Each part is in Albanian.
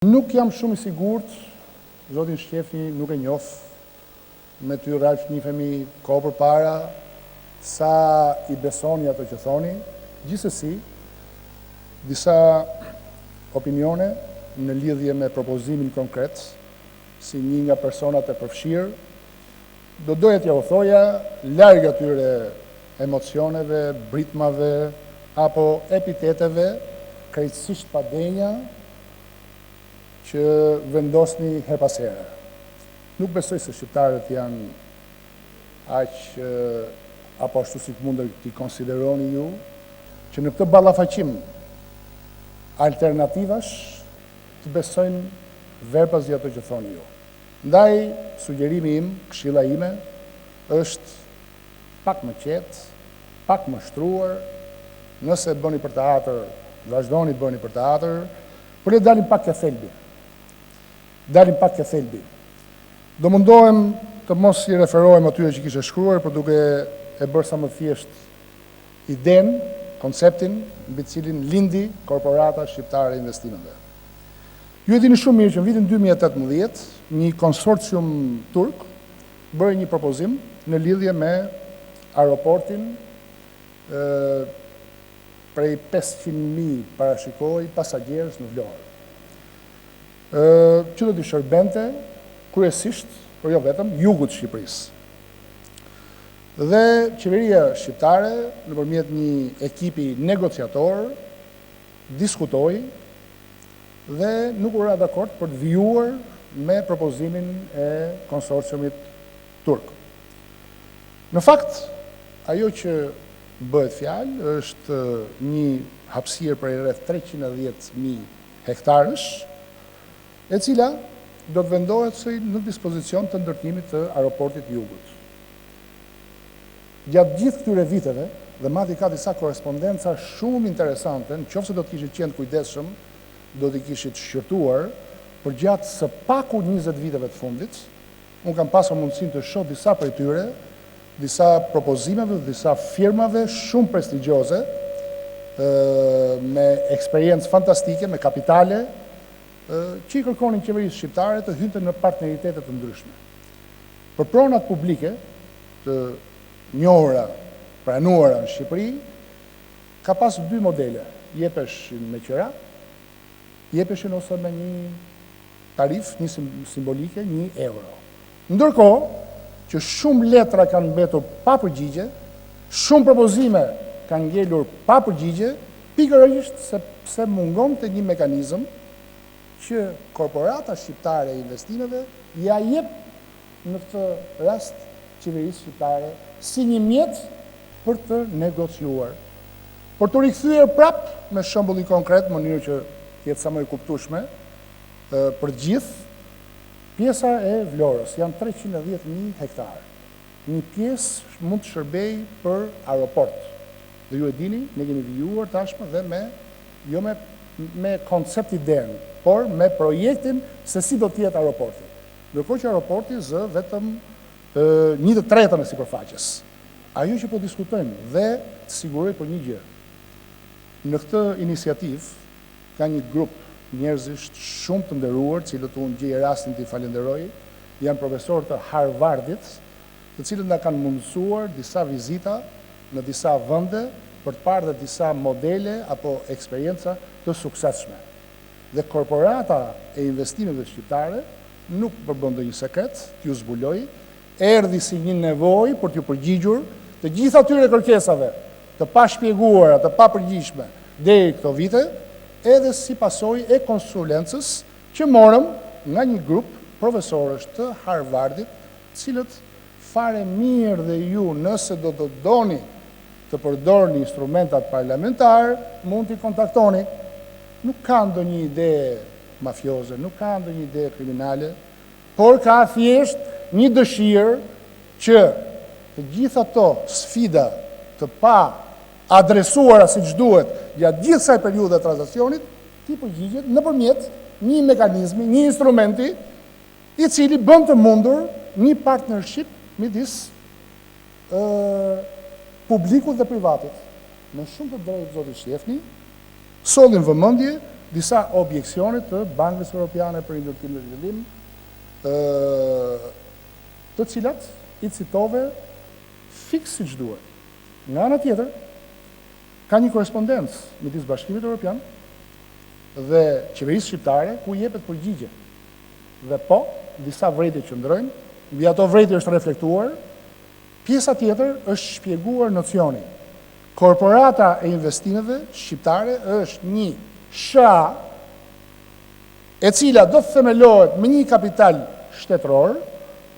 Nuk jam shumë i sigurt, zotin Shqefni nuk e njoh, me ty Ralf njihemi kohë përpara, sa i besoni ato që thoni. Gjithsesi, disa opinione në lidhje me propozimin konkret, si një nga personat e përfshirë, do doja t'ja u thoja, larg atyre emocioneve, britmave, apo epiteteve, krejtësisht pa denja, që vendosni her pas here. Nuk besoj se shqiptarët janë apo ashtu si mund t'i konsideroni ju, që në këtë ballafaqim alternativash të besojnë verbazi ato që thoni ju. Ndaj, sugjerimi im, këshilla ime, është pak më qetë, pak më shtruar, nëse bëni për teatr, vazhdoni të bëni për teatr, por le dalim pak ke thelbi. Do mundohem të mos i referohem atyre që kishe shkruar, por duke e bërë sa më thjesht iden, konceptin, mbi cilin lindi korporata shqiptare e investimeve. Ju e dini shumë mirë që në vitin 2018, një konsorcium turk bëri një propozim në lidhje me aeroportin prej 500.000 parashikoj pasagjerës në Vlorë. Që do t'i shërbente kryesisht, por jo vetëm, jugut Shqipërisë. Dhe qeveria shqiptare, nëpërmjet një ekipi negociator, diskutoi dhe nuk u ra dakord për të vijuar me propozimin e konsorciumit turk. Në fakt, ajo që bëhet fjalë është një hapësirë për rreth 310.000 hektarësh, e cila do të vendohet në dispozicion të ndërtimit të aeroportit jugut. Gjatë gjithë këtyre viteve, dhe madje ka disa korespondenca shumë interesante, nëse do të kishit qenë kujdesshëm, do t'i kishit shqyrtuar, por gjatë së paku 20 viteve të fundit, unë kam pasur mundësinë të shoh disa prej tyre, disa propozimeve, disa firmave shumë prestigjioze, me eksperiencë fantastike, me kapitale, që i kërkonin qeverisë shqiptare të hynte në partneritetet të ndryshme. Për pronat publike të njohura, pranuara në Shqipëri, ka pasur dy modele, jepeshin me qira, jepeshin ose me një tarif, një simbolike, €1. Ndërkohë, që shumë letra kanë mbetur pa përgjigje, shumë propozime kanë ngelur pa përgjigje, pikërisht sepse mungonte një mekanizëm që korporata shqiptare e investimeve ja jep në këtë rast qeverisë shqiptare si një mjet për të negociuar. Por të rikthyer prap me shembullin konkret, në mënyrë që jetë sa më e kuptueshme për gjithë, pjesa e Vlorës janë 310.000 hektarë. Një pjesë mund të shërbej për aeroport. Dhe ju e dini, ne kemi vijuar tashmë dhe jo me koncept ideen, por me projektin se si do t'jetë aeroporti. Ndërkohë që aeroporti zë vetëm 1/3 e sipërfaqes. Ajo që po diskutojmë dhe të siguroj për një gjë. Në këtë iniciativë ka një grup njerëzish shumë të nderuar, cilët unë gjej rastin t'i falenderoj, janë profesorë të Harvardit, të cilët na kanë mundësuar disa vizita në disa vende për të parë dhe disa modele apo eksperienca të suksesshme. Dhe korporata e investimeve shqiptare nuk përbën ndonjë sekret, t'ju zbuloj, erdhi si një nevojë për t'ju përgjigjur të gjitha atyre kërkesave të pa shpjeguara, të pa përgjigjshme deri këto vite, edhe si pasojë e konsulencës që morëm nga një grup profesorësh të Harvardit, cilët fare mirë dhe ju nëse do të doni të përdorni instrumentat parlamentar, mund t'i kontaktoni. Nuk ka ndonjë ide mafioze, nuk ka ndonjë ide kriminale, por ka thjesht një dëshirë që të gjitha ato sfida të pa adresuara siç duhet gjatë gjithë kësaj periudhe të tranzaksionit, ti përgjigjet nëpërmjet një mekanizmi, një instrumenti i cili bën të mundur një partnership midis publikut dhe privatit. Me shumë të drejtë, zoti Shqefni, sollin vëmendje disa objekcione të Bankës Europiane për Ndërtim dhe Zhvillim, të cilat I citove fiks siç duhet. Nga ana tjetër, ka një korrespondencë midis Bashkimit Evropian dhe qeverisë shqiptare ku jepet përgjigje. Dhe po, disa vrejtje që ndrojnë, mbi ato vrejtje është reflektuar, pjesa tjetër është shpjeguar nocioni. Korporata e investimeve shqiptare është një SHA e cila do të themelohet me një kapital shtetëror,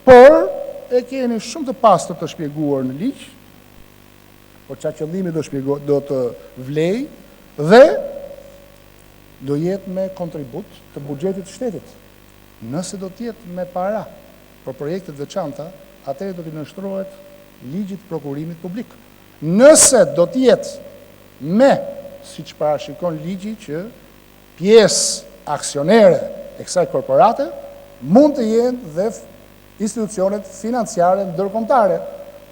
por e keni shumë të pastër të shpjeguar në ligj, por çfarë qëllimi do të vlej dhe do jetë me kontribut të buxhetit të shtetit. Nëse do të jetë me para për projektet veçanta, atëherë do të nënshtrohet ligjit prokurimit publik. Nëse do të jetë me, siç parashikon ligji, që pjesë aksionere e kësaj korporate mund të jenë dhe institucionet financiare ndërkombëtare.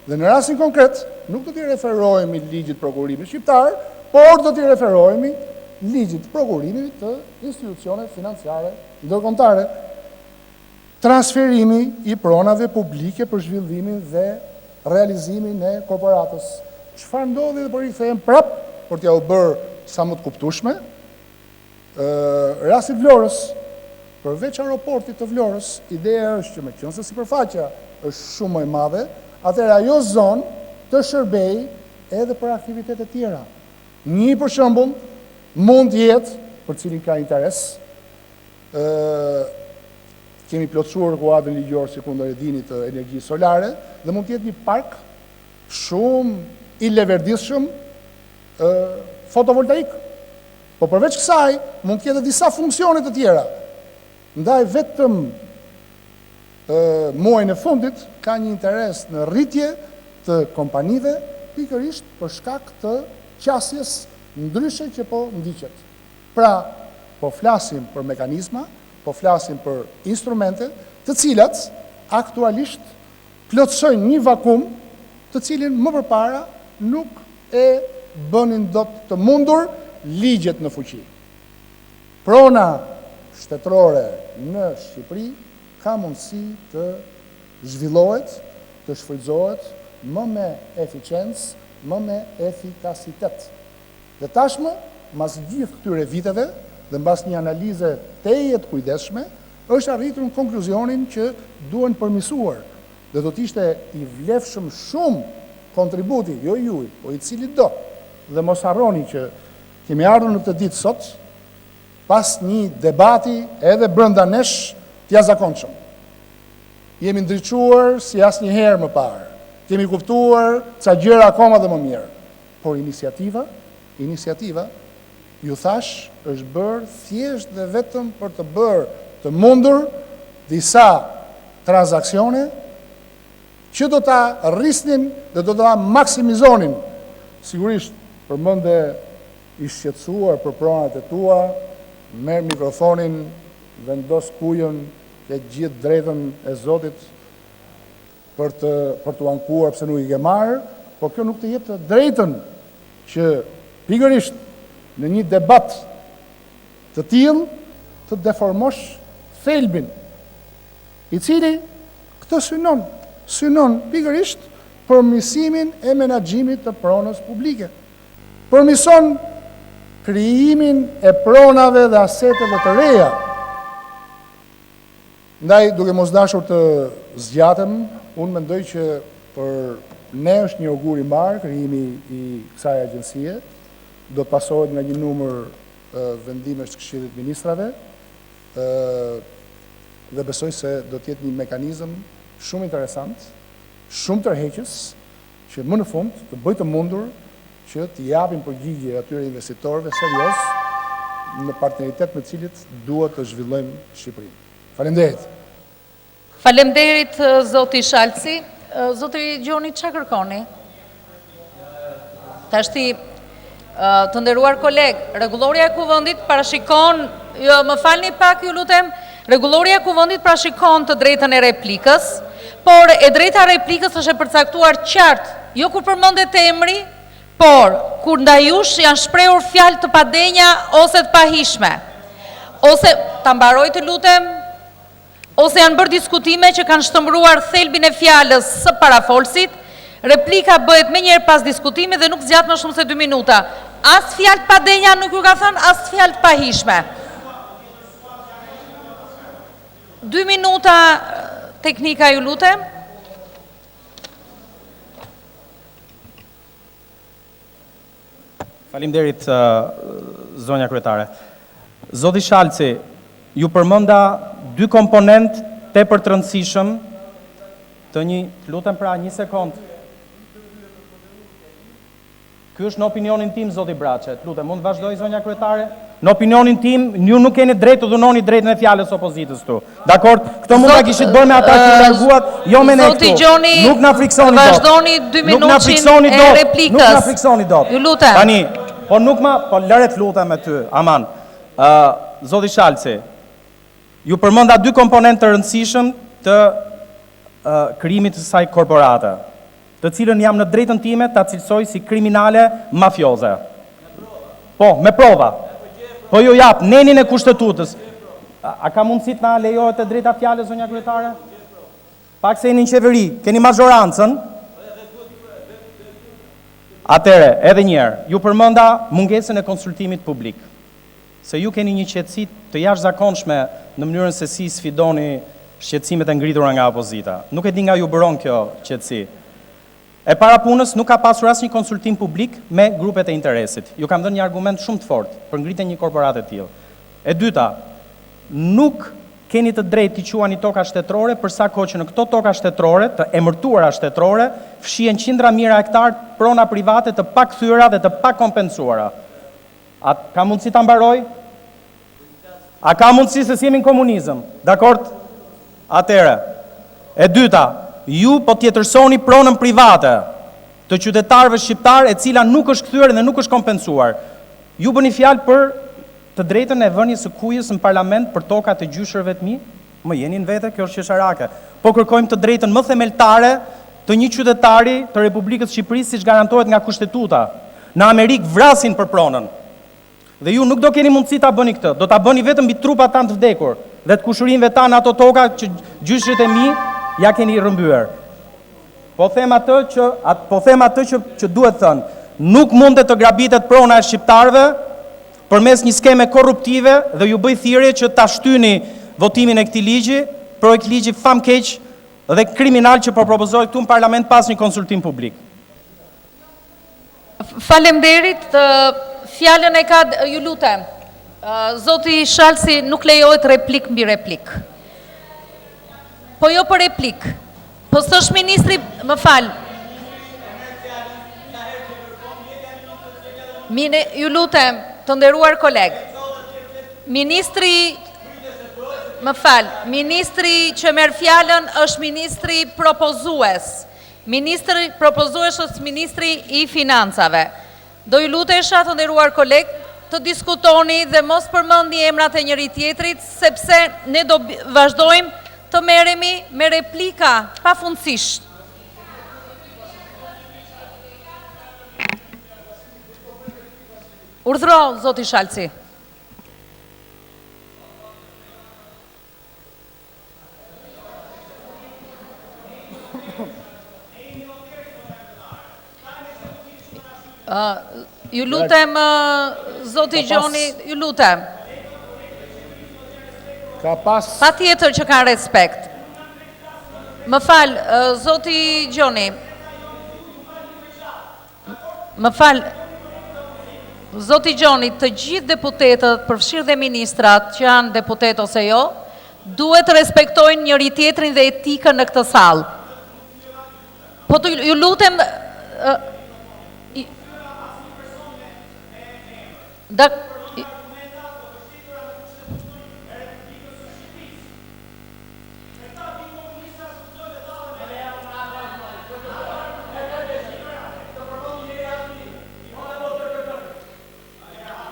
Dhe në rastin konkret, nuk do t'i referohemi ligjit prokurimit shqiptar, por do t'i referohemi ligjit prokurimit të institucionet financiare ndërkombëtare. Transferimi I pronave publike për zhvillimin dhe realizimin e korporatës. Çfarë ndodhi dhe për I kthehem prap, për t'ja u bërë sa më të kuptueshme, rasti Vlorës, përveç aeroportit të Vlorës, ideja është që me qenë se sipërfaqja është shumë më e madhe, atëherë ajo zonë të shërbej edhe për aktivitete tjera. Një për shembull mund të jetë, për cilin ka interes, kemi plotësuar kuadrin ligjor si kundër edinit të energjisë solare, dhe mund të jetë një park shumë I leverdishëm fotovoltaik. Po përveç kësaj, mund të ketë disa funksione të tjera. Ndaj vetëm muajin e fundit ka një interes në rritje të kompanive pikërisht për shkak të qasjes ndryshe që po ndiqet. Pra, po flasim për mekanizma, po flasim për instrumente, të cilat aktualisht plotësojnë një vakum, të cilin më përpara nuk e bënin dot të mundur ligjet në fuqi. Prona shtetërore në Shqipëri ka mundësi të zhvillohet, të shfrytëzohet më me eficiencë, më me efikasitet. Dhe tashmë, mas gjithë këtyre viteve dhe mbas një analize teje të kujdesshme, është arritur në konkluzionin që duhen përmirësuar dhe do të ishte I vlefshëm shumë kontributi, jo juaj, po I cili do. Dhe mos harroni që kemi ardhur në këtë ditë sot, pas një debati edhe brenda nesh të jashtëzakonshëm. Jemi ndriçuar si asnjëherë më parë. Kemi kuptuar ca gjëra akoma dhe më mirë. Por iniciativa, ju thash, është bërë thjesht dhe vetëm për të bërë të mundur disa transaksione që do ta rrisnin dhe do ta maksimizonin. Sigurisht, përmende I shqetësuar për pronat e tua, merr mikrofonin, vendos kujën, ke gjithë drejtën e Zotit për të ankuar pse nuk I ke marrë, por kjo nuk të jep të drejtën që pikërisht në një debat të tillë të deformosh thelbin, I cili këtë synon pikërisht përmirësimin e menaxhimit të pronës publike. Përmirëson krijimin e pronave dhe aseteve të reja. Ndaj, duke mos dashur të zgjatem, unë mendoj që për ne është një augur I mirë krijimi I kësaj agjencie, do të pasohet nga një numër vendimesh të Këshillit të Ministrave, dhe besoj se do të jetë një mekanizëm shumë interesant, shumë tërheqës, që më në fund të bëjë të mundur që të japim përgjigje atyre investitorëve serioz në partneritet me cilit duhet të zhvillojmë Shqipërinë. Faleminderit. Faleminderit zoti Shalsi. Zoti Gjoni, çfarë kërkoni? Tashti, të nderuar koleg, rregulloria e Kuvendit parashikon, më falni pak ju lutem, rregulloria e Kuvendit parashikon të drejtën e replikës, por e drejta e replikës është e përcaktuar qartë, jo kur përmendet emri, Por, kur ndajush janë shprehur fjalë të padenja ose të pahishme, ose ta mbaroj të lutem, ose janë bërë diskutime që kanë shtëmbruar thelbin e fjalës së parafolsit, replika bëhet me njerë pas diskutimi dhe nuk zgjat më shumë se 2 minuta. As fjalë të padenja nuk ju ka thënë, as fjalë të pahishme. 2 minuta teknika ju lutem. Faleminderit, zonja kryetare. Zoti Shalsi, ju përmenda 2 komponent tepër të rëndësishëm të një, lutem pra 1 sekond. Ky është në opinionin tim, zoti Braçe. Lutem, mund të vazhdoj zonja kryetare? Në opinionin tim, ju nuk keni drejt të dhunoni drejtën e fjalës opozitës këtu. Dakor? Këto mund ta kishit bërë me ata që larguat, jo me ne këtu. Zoti Gjoni, nuk na friksoni dot. Vazhdoni 2 minutin e replikës. Nuk na friksoni dot. Ju lutem. Tani, po lëret lutem me ty, aman. Zoti Shalsi, ju përmenda 2 komponentë të rëndësishëm të krijimit të saj korporate, të cilën jam në drejtën time ta cilësoj si kriminale mafioze. Po, me prova. Po ju jap nenin e kushtetutës. A ka mundësi të na lejohet e drejta fjalës, zonja kryetare? Pak se jeni në qeveri, keni mazhorancën. Atere, edhe njerë, ju përmenda mungesën e konsultimit publik. Se ju keni një qetësi të jashtëzakonshme në mënyrën se si sfidoni shqetësimet e ngritura nga opozita. Nuk e di nga ju bëron kjo qetësi. E para punës nuk ka pasur asnjë konsultim publik me grupet e interesit. Ju kam dhënë një argument shumë të fortë për ngritjen e një korporate të tillë. E dyta, nuk keni të drejtë të quani toka shtetërore për sa kohë që në këto toka shtetërore, të emërtuara shtetërore, fshihen qindra mijëra hektar prona private të pakthyer dhe të pakompensuara. A ka mundësi ta mbaroj? A ka mundësi se si jemi në komunizëm? Dakord? Atëre. E dyta, ju po tjetërsoni pronën private të qytetarëve shqiptar e cila nuk është kthyer dhe nuk është kompensuar. Ju bëni fjalë për të drejtën e vënies së kujës në parlament për tokat e gjyshërve të mi? Më jeni në vete, kjo është qesharake. Po kërkojmë të drejtën më themeltare të një qytetari të Republikës Shqipërisë siç garantohet nga kushtetuta. Në Amerikë vrasin për pronën. Dhe ju nuk do keni mundësi ta bëni këtë, do ta bëni vetëm mbi trupat tanë të vdekur dhe të kushurinëve tanë ato toka që gjyshët e mi ja keni rrëmbyer. Po them atë që duhet thënë, nuk mundet të grabitet prona e shqiptarëve përmes një skeme korruptive dhe ju bëj thirrje që ta shtyni votimin e këtij ligji, projekt ligji famkeq dhe kriminal që po propozohet këtu në parlament pas një konsultim publik. Faleminderit, fjalën e ka, ju lutem. Zoti Shalsi nuk lejohet replik mbi replik. Po jo për replik. Po s'është ministri, më fal. Ju lutem, të nderuar koleg. Ministri, më fal, ministri që merr fjalën është ministri propozues. Ministri propozues është ministri i financave. Do ju lutesha, të nderuar koleg, të diskutoni dhe mos përmendni emrat e njëri tjetrit, sepse ne do vazhdojmë të merremi me replika pafundësisht. Urdhro, zoti Shalsi. Ju lutem, zoti Gjoni, ju lutem. Pa tjetër që ka respekt. Më fal, zoti Gjoni. Më fal, zoti Gjoni, të gjithë deputetët, përfshirë dhe ministrat që janë deputet ose jo, duhet të respektojnë njëri tjetrin dhe etikën në këtë sallë. Po të ju lutem...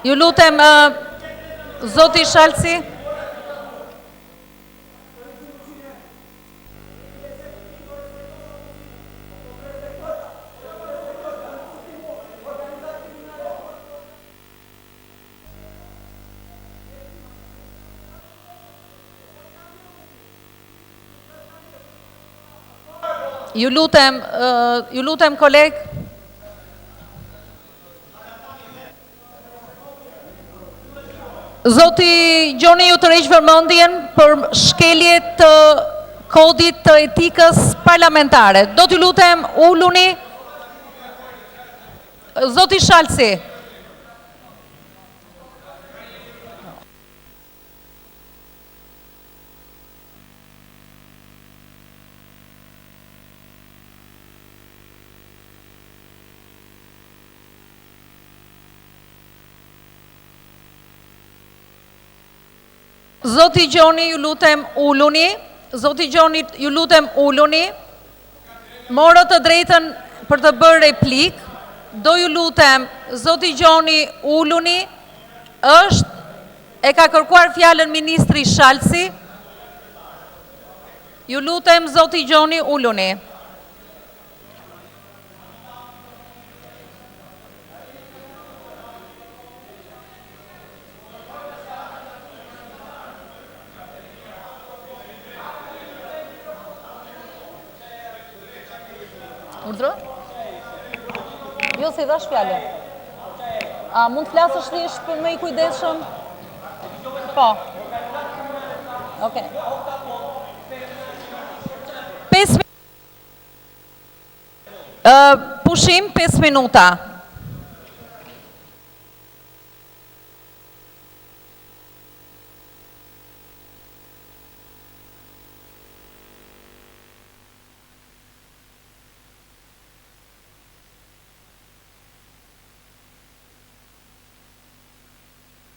Ju lutem, zoti Shalsi. Ju lutem koleg. Zoti Gjoni ju të rreq vëmendjen për shkelje të kodit të etikës parlamentare. Do t'ju lutem uluni. Zoti Shalsi. Zoti Gjoni, ju lutem uluni. Zoti Gjoni, ju lutem uluni. Morë të drejtën për të bërë replik. Do ju lutem, Zoti Gjoni, uluni. E ka kërkuar fjalën ministri Shalsi. Ju lutem, Zoti Gjoni, uluni. Urdhro? Jo, se i dhash fjallën. A mund të flasësh thjesht për me i kujdesshëm? Po. Okej. 5 minuta. Pushim 5 minuta.